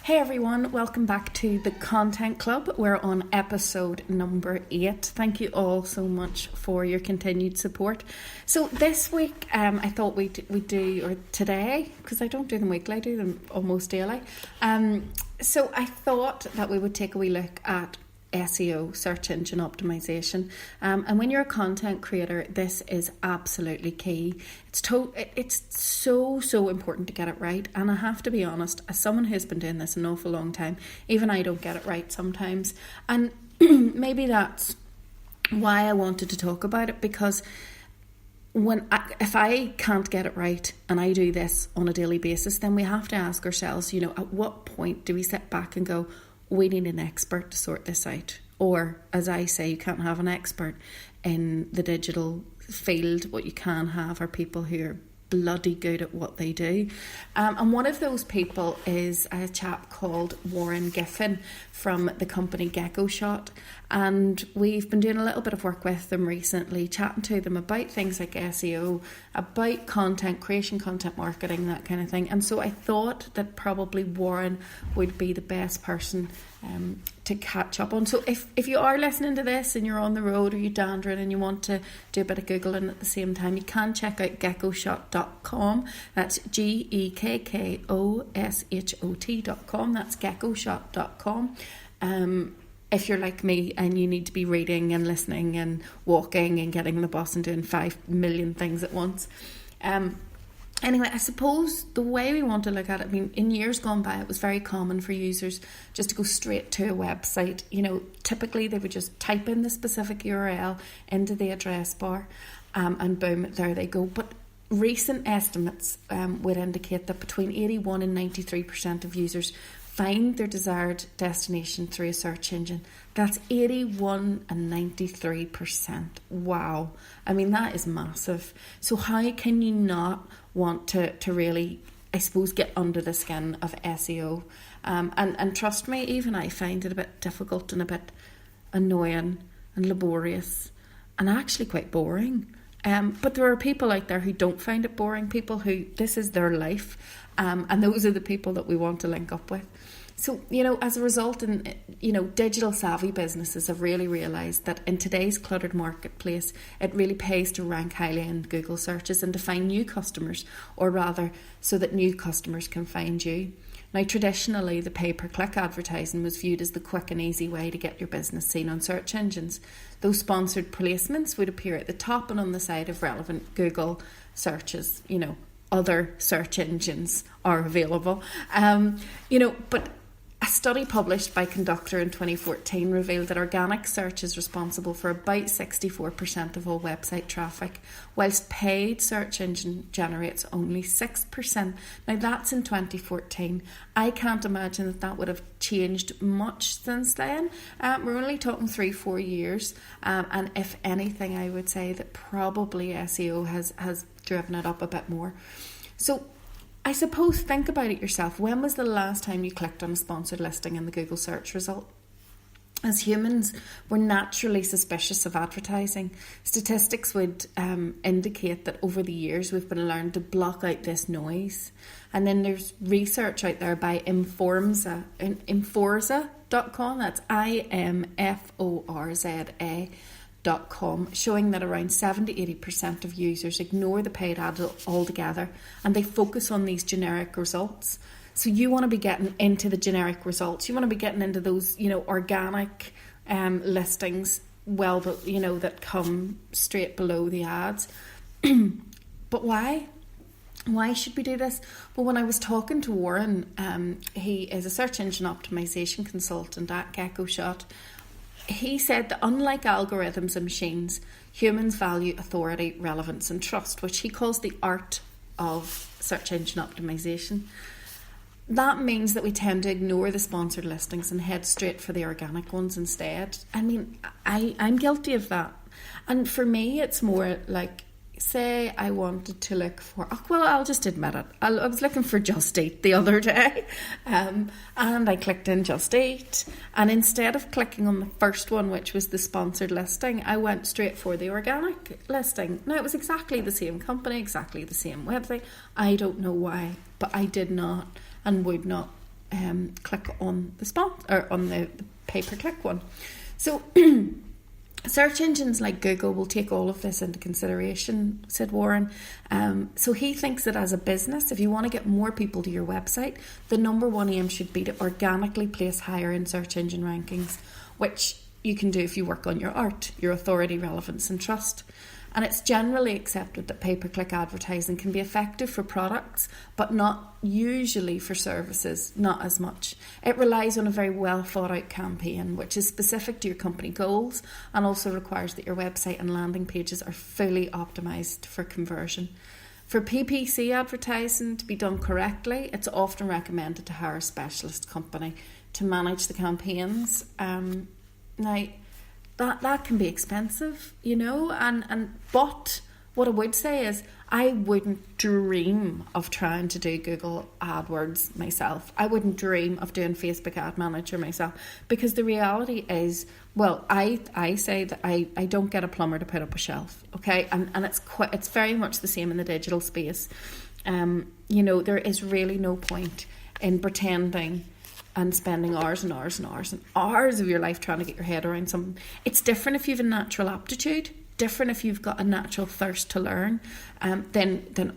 Hey everyone, welcome back to the Content Club. We're on episode number 8. Thank you all so much for your continued support. So this week, I thought we'd do, or today, because I don't do them weekly, I do them almost daily. So I thought that we would take a wee look at SEO, search engine optimization, and when you're a content creator, this is absolutely key. It's so important to get it right, and I have to be honest, as someone who's been doing this an awful long time, even I don't get it right sometimes, and maybe that's why I wanted to talk about it, because if I can't get it right, and I do this on a daily basis, then we have to ask ourselves, at what point do we sit back and go, we need an expert to sort this out? Or, as I say, you can't have an expert in the digital field. What you can have are people who are bloody good at what they do. And one of those people is a chap called Warren Giffin from the company Gecko Shot. And we've been doing a little bit of work with them recently, chatting to them about things like SEO, about content creation, content marketing, that kind of thing. And so I thought that probably Warren would be the best person to catch up on. So if you are listening to this and you're on the road or you're dandering and you want to do a bit of Googling at the same time, you can check out geckoshot.com. That's GEKKOSHOT.com. That's geckoshot.com. If you're like me and you need to be reading and listening and walking and getting the bus and doing 5 million things at once. Anyway, I suppose the way we want to look at it, in years gone by, it was very common for users just to go straight to a website. Typically they would just type in the specific URL into the address bar and boom, there they go. But recent estimates would indicate that between 81 and 93% of users find their desired destination through a search engine. That's 81 and 93%. Wow. That is massive. So how can you not want to really, I suppose, get under the skin of SEO? And trust me, even I find it a bit difficult and a bit annoying and laborious and actually quite boring. But there are people out there who don't find it boring, people who this is their life, and those are the people that we want to link up with. So, as a result, digital savvy businesses have really realised that in today's cluttered marketplace, it really pays to rank highly in Google searches and to find new customers, or rather, so that new customers can find you. Now, traditionally, the pay-per-click advertising was viewed as the quick and easy way to get your business seen on search engines. Those sponsored placements would appear at the top and on the side of relevant Google searches. Other search engines are available. But a study published by Conductor in 2014 revealed that organic search is responsible for about 64% of all website traffic, whilst paid search engine generates only 6%. Now that's in 2014. I can't imagine that would have changed much since then. We're only talking 3-4 years, and if anything, I would say that probably SEO has driven it up a bit more. So I suppose think about it yourself. When was the last time you clicked on a sponsored listing in the Google search result? As humans, we're naturally suspicious of advertising. Statistics would indicate that over the years we've been learned to block out this noise. And then there's research out there by Inforza.com, that's IMFORZA.com, showing that around 70-80% of users ignore the paid ad altogether and they focus on these generic results. So you want to be getting into the generic results. You want to be getting into those, organic listings, that come straight below the ads. But why? Why should we do this? Well, when I was talking to Warren, he is a search engine optimization consultant at Gecko Shot. He said that unlike algorithms and machines, humans value authority, relevance and trust, which he calls the art of search engine optimization. That means that we tend to ignore the sponsored listings and head straight for the organic ones instead. I'm guilty of that. And for me, it's more like, say I wanted to look for, I'll just admit it. I was looking for Just Eat the other day, and I clicked in Just Eat, and instead of clicking on the first one, which was the sponsored listing, I went straight for the organic listing. Now, it was exactly the same company, exactly the same website. I don't know why, but I did not and would not click on the spot or on the pay-per-click one. So search engines like Google will take all of this into consideration, said Warren. So he thinks that as a business, if you want to get more people to your website, the number one aim should be to organically place higher in search engine rankings, which you can do if you work on your art, your authority, relevance and trust. And it's generally accepted that pay-per-click advertising can be effective for products, but not usually for services, not as much. It relies on a very well thought out campaign, which is specific to your company goals and also requires that your website and landing pages are fully optimised for conversion. For PPC advertising to be done correctly, it's often recommended to hire a specialist company to manage the campaigns. Now, that can be expensive, but what I would say is I wouldn't dream of trying to do Google AdWords myself. I wouldn't dream of doing Facebook Ad Manager myself, because the reality is, well, I say that I don't get a plumber to put up a shelf, okay? And it's very much the same in the digital space. There is really no point in pretending and spending hours and hours and hours and hours of your life trying to get your head around something. It's different if you have a natural aptitude, different if you've got a natural thirst to learn, then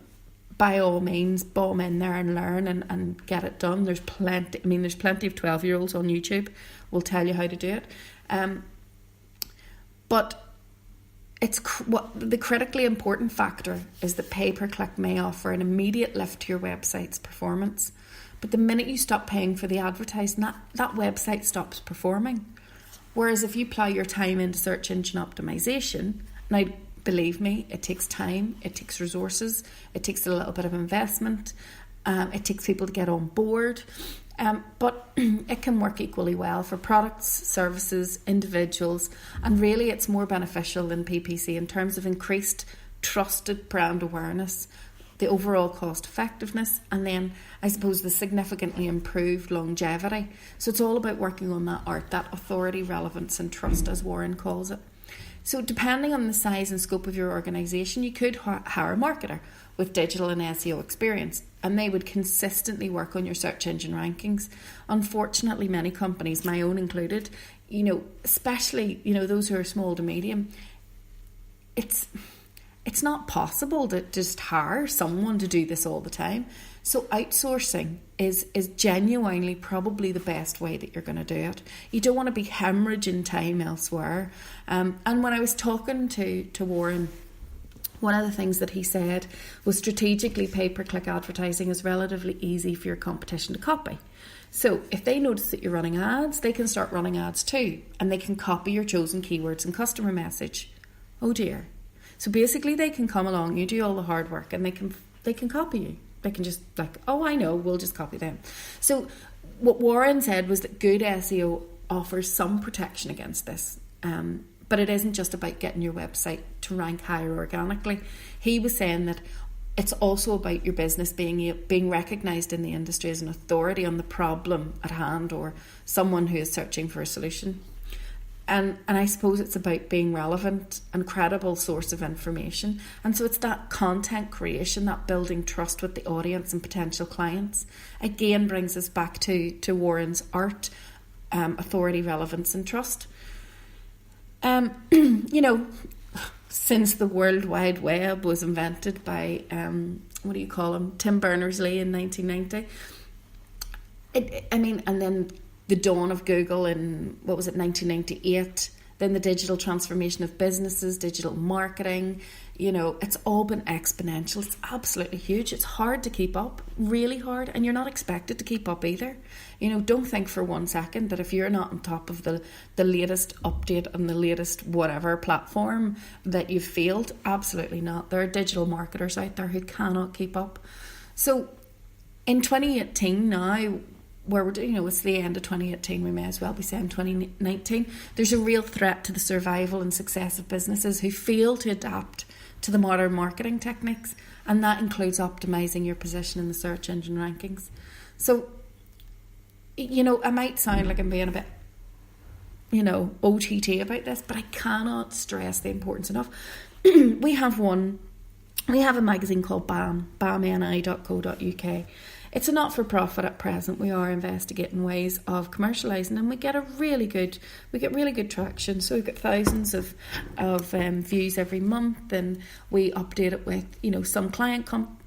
by all means, bomb in there and learn and get it done. There's plenty of 12-year-olds on YouTube will tell you how to do it. But the critically important factor is that pay-per-click may offer an immediate lift to your website's performance. But the minute you stop paying for the advertising, that website stops performing. Whereas if you plough your time into search engine optimisation, now believe me, it takes time, it takes resources, it takes a little bit of investment, it takes people to get on board, but it can work equally well for products, services, individuals, and really it's more beneficial than PPC in terms of increased trusted brand awareness, the overall cost effectiveness, and then I suppose the significantly improved longevity. So it's all about working on that art, that authority, relevance and trust, as Warren calls it. So depending on the size and scope of your organisation, you could hire a marketer with digital and SEO experience, and they would consistently work on your search engine rankings. Unfortunately, many companies, my own included, especially those who are small to medium, it's not possible to just hire someone to do this all the time. So outsourcing is genuinely probably the best way that you're going to do it. You don't want to be hemorrhaging time elsewhere. And when I was talking to Warren, one of the things that he said was strategically pay-per-click advertising is relatively easy for your competition to copy. So if they notice that you're running ads, they can start running ads too, and they can copy your chosen keywords and customer message. Oh dear. So basically they can come along, you do all the hard work, and they can copy you. They can just I know, we'll just copy them. So what Warren said was that good SEO offers some protection against this. But it isn't just about getting your website to rank higher organically. He was saying that it's also about your business being recognised in the industry as an authority on the problem at hand or someone who is searching for a solution. And I suppose it's about being relevant and credible source of information. And so it's that content creation, that building trust with the audience and potential clients. Again, brings us back to Warren's art, authority, relevance and trust. Since the World Wide Web was invented by, Tim Berners-Lee in 1990. And then the dawn of Google in, 1998, then the digital transformation of businesses, digital marketing, it's all been exponential. It's absolutely huge. It's hard to keep up, really hard, and you're not expected to keep up either. Don't think for 1 second that if you're not on top of the latest update and the latest whatever platform that you've failed. Absolutely not. There are digital marketers out there who cannot keep up. So in 2018 now, where we're doing, it's the end of 2018, we may as well be saying 2019, there's a real threat to the survival and success of businesses who fail to adapt to the modern marketing techniques, and that includes optimising your position in the search engine rankings. So, I might sound like I'm being a bit, OTT about this, but I cannot stress the importance enough. We have a magazine called BAM, bamni.co.uk. it's a not-for-profit at present. We are investigating ways of commercialising, and we get really good traction. So we've got thousands of views every month, and we update it with some client content.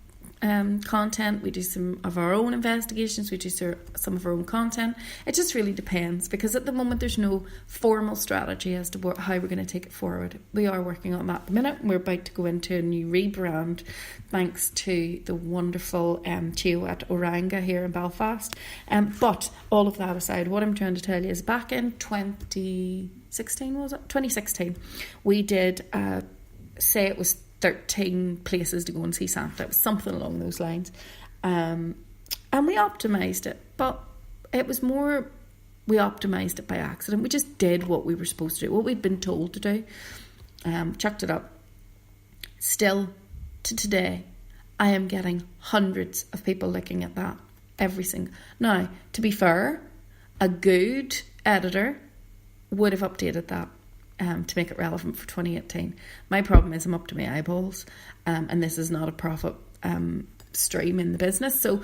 We do some of our own investigations, we do some of our own content. It just really depends, because at the moment there's no formal strategy as to how we're going to take it forward. We are working on that at the minute. We're about to go into a new rebrand thanks to the wonderful Chio at Oranga here in Belfast. But all of that aside, what I'm trying to tell you is back in 2016, we did say it was 13 places to go and see Santa. It was something along those lines. And we optimised it, but it was more, we optimised it by accident. We just did what we were supposed to do, what we'd been told to do. Chucked it up. Still, to today, I am getting hundreds of people looking at that every single... Now, to be fair, a good editor would have updated that to make it relevant for 2018. My problem is I'm up to my eyeballs, and this is not a profit stream in the business. So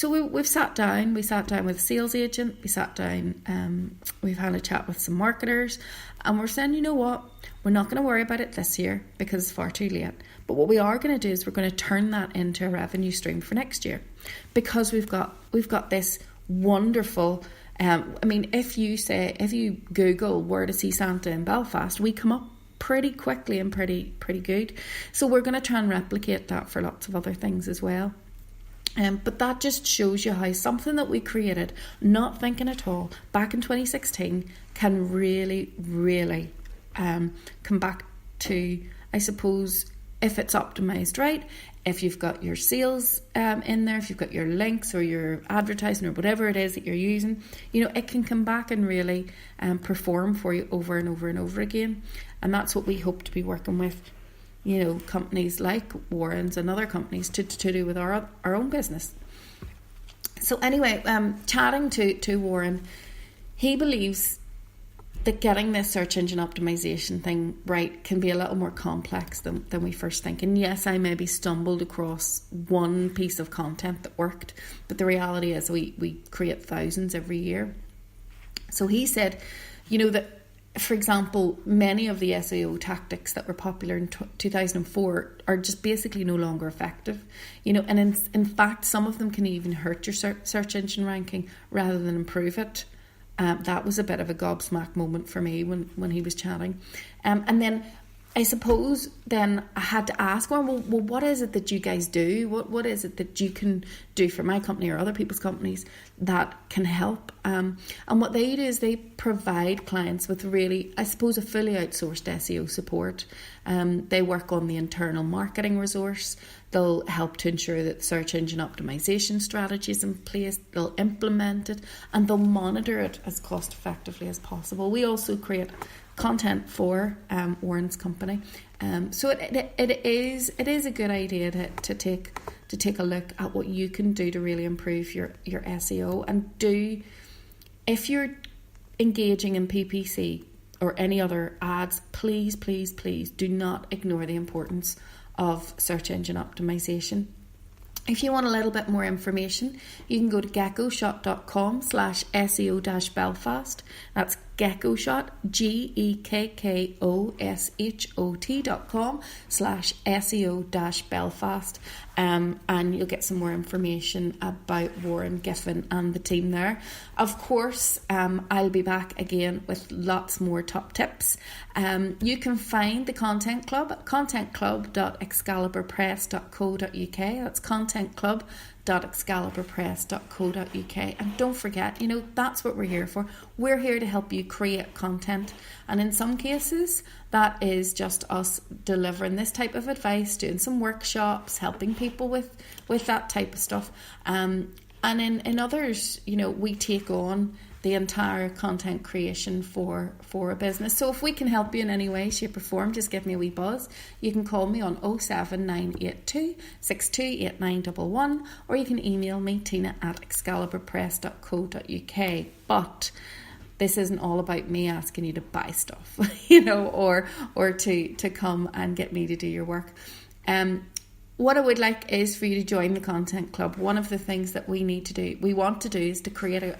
we've sat down. We sat down with a sales agent. We sat down. We've had a chat with some marketers, and we're saying, you know what, we're not going to worry about it this year because it's far too late. But what we are going to do is we're going to turn that into a revenue stream for next year, because we've got this wonderful. If you Google where to see Santa in Belfast, we come up pretty quickly and pretty good. So we're going to try and replicate that for lots of other things as well. But that just shows you how something that we created, not thinking at all, back in 2016, can really, really come back to, I suppose, if it's optimised right. If you've got your sales in there, if you've got your links or your advertising or whatever it is that you're using, it can come back and really perform for you over and over and over again. And that's what we hope to be working with, companies like Warren's and other companies to do with our own business. So anyway, chatting to Warren, he believes that getting this search engine optimization thing right can be a little more complex than we first think. And yes, I maybe stumbled across one piece of content that worked, but the reality is we create thousands every year. So he said, that, for example, many of the SEO tactics that were popular in 2004 are just basically no longer effective. And in fact, some of them can even hurt your search engine ranking rather than improve it. That was a bit of a gobsmack moment for me when he was chatting. And then I suppose then I had to ask, well, what is it that you guys do? What is it that you can do for my company or other people's companies that can help? And what they do is they provide clients with really, I suppose, a fully outsourced SEO support. They work on the internal marketing resource. They'll help to ensure that search engine optimization strategy is in place. They'll implement it, and they'll monitor it as cost effectively as possible. We also create content for Warren's company, so it is a good idea to take a look at what you can do to really improve your SEO. And if you're engaging in PPC or any other ads, please do not ignore the importance of search engine optimization. If you want a little bit more information, you can go to gekkoshot.com/SEO-Belfast. That's Gekkoshot, GEKKOSHOT.com/SEO-Belfast. And you'll get some more information about Warren Giffin and the team there. Of course, I'll be back again with lots more top tips. You can find the Content Club at contentclub.excaliburpress.co.uk. That's contentclub.excaliburpress.co.uk. And don't forget, that's what we're here for. We're here to help you create content, and in some cases that is just us delivering this type of advice, doing some workshops, helping people with that type of stuff, and in others, we take on the entire content creation for a business. So if we can help you in any way, shape or form, just give me a wee buzz. You can call me on 07982 628911, or you can email me, tina@excaliburpress.co.uk. But this isn't all about me asking you to buy stuff, or to come and get me to do your work. what I would like is for you to join the content club. One of the things that we want to do is to create a